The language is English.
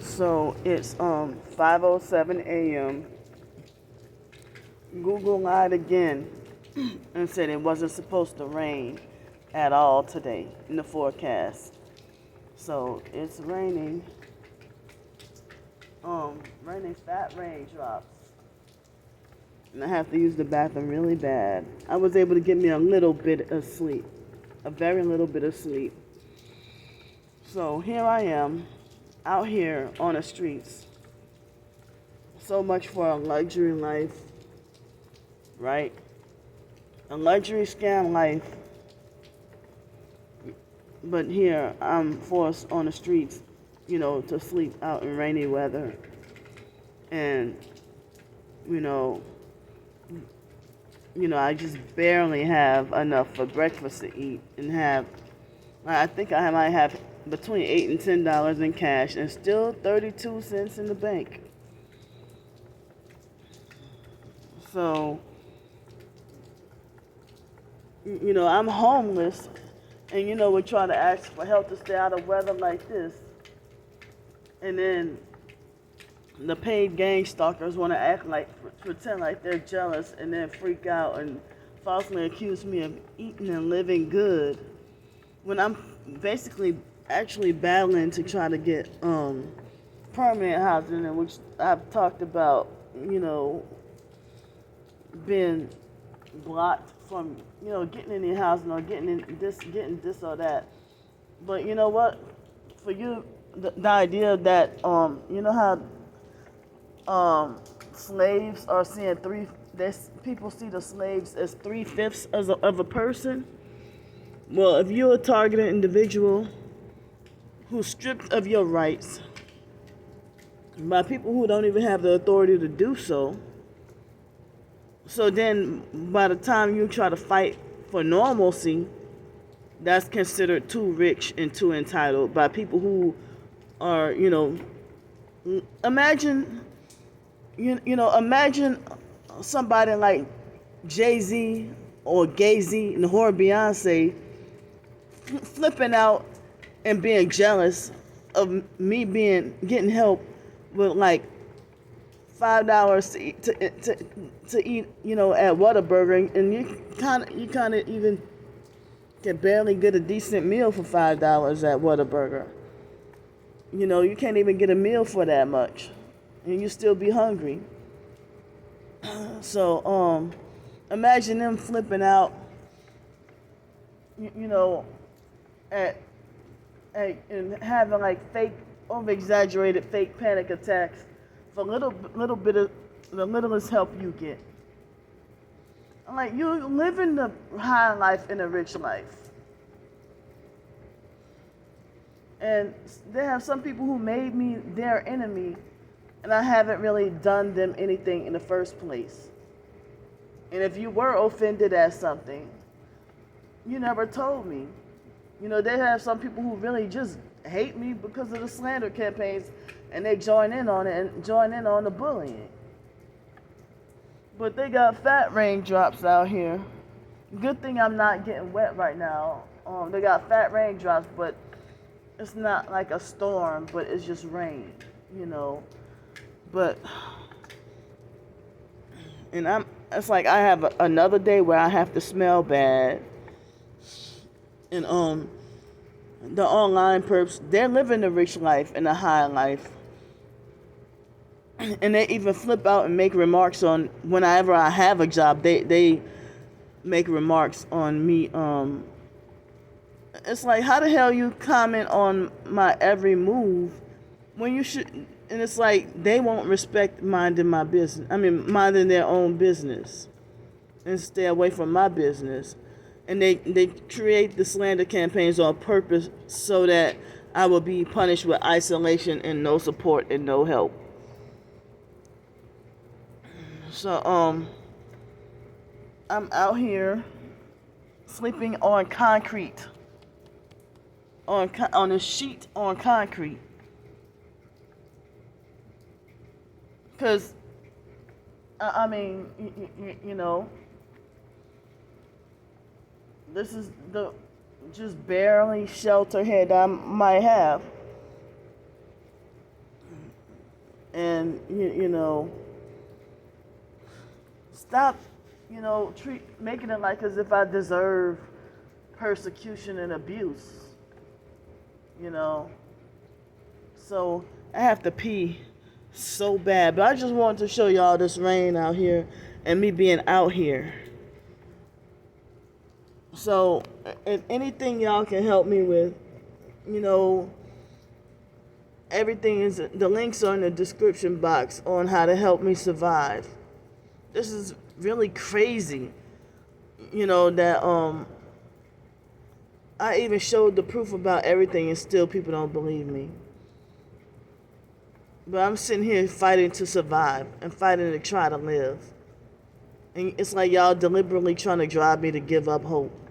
So it's 5:07 a.m. Google lied again and said it wasn't supposed to rain at all today in the forecast. So it's raining. Raining fat raindrops. And I have to use the bathroom really bad. I was able to get me a little bit of sleep. A very little bit of sleep. So here I am, out here on the streets. So much for a luxury life, right? A luxury scam life. But here I'm forced on the streets, to sleep out in rainy weather. And, you know, I just barely have enough for breakfast to eat I think I might have between $8 and $10 in cash and still 32 cents in the bank. So, I'm homeless and, we're trying to ask for help to stay out of weather like this. And then the paid gang stalkers want to pretend like they're jealous and then freak out and falsely accuse me of eating and living good when I'm basically actually battling to try to get permanent housing, in which I've talked about, being blocked from, getting any housing or getting this or that. But you know what? For you, the idea that how slaves are seeing people see the slaves as 3/5 of a person. Well, if you're a targeted individual who's stripped of your rights by people who don't even have the authority to do so, so then by the time you try to fight for normalcy, that's considered too rich and too entitled by people who are, imagine. Imagine somebody like Jay-Z or Gay-Z and or Beyonce flipping out and being jealous of me getting help with like $5 to eat, at Whataburger, and you kind of even can barely get a decent meal for $5 at Whataburger. You can't even get a meal for that much. And you still be hungry. So, imagine them flipping out, at and having like fake, over-exaggerated fake panic attacks for little bit of the littlest help you get. I'm like, you living the high life and a rich life. And they have some people who made me their enemy, and I haven't really done them anything in the first place. And if you were offended at something, you never told me. They have some people who really just hate me because of the slander campaigns, and they join in on it and join in on the bullying. But they got fat raindrops out here. Good thing I'm not getting wet right now. They got fat raindrops, but it's not like a storm, but it's just rain, But, and it's like I have another day where I have to smell bad. And the online perps, they're living the rich life and the high life. And they even flip out and make remarks on whenever I have a job, they make remarks on me. It's like, how the hell you comment on my every move when you should? And it's like they won't respect minding their own business and stay away from my business. And they create the slander campaigns on purpose so that I will be punished with isolation and no support and no help. So I'm out here sleeping on concrete, on a sheet on concrete. Because, this is the just barely shelter here that I might have. and stop, making it like as if I deserve persecution and abuse, So I have to pee so bad, but I just wanted to show y'all this rain out here and me being out here. So if anything y'all can help me with, everything is, the links are in the description box on how to help me survive. This is really crazy, that I even showed the proof about everything and still people don't believe me. But I'm sitting here fighting to survive and fighting to try to live. And it's like y'all deliberately trying to drive me to give up hope.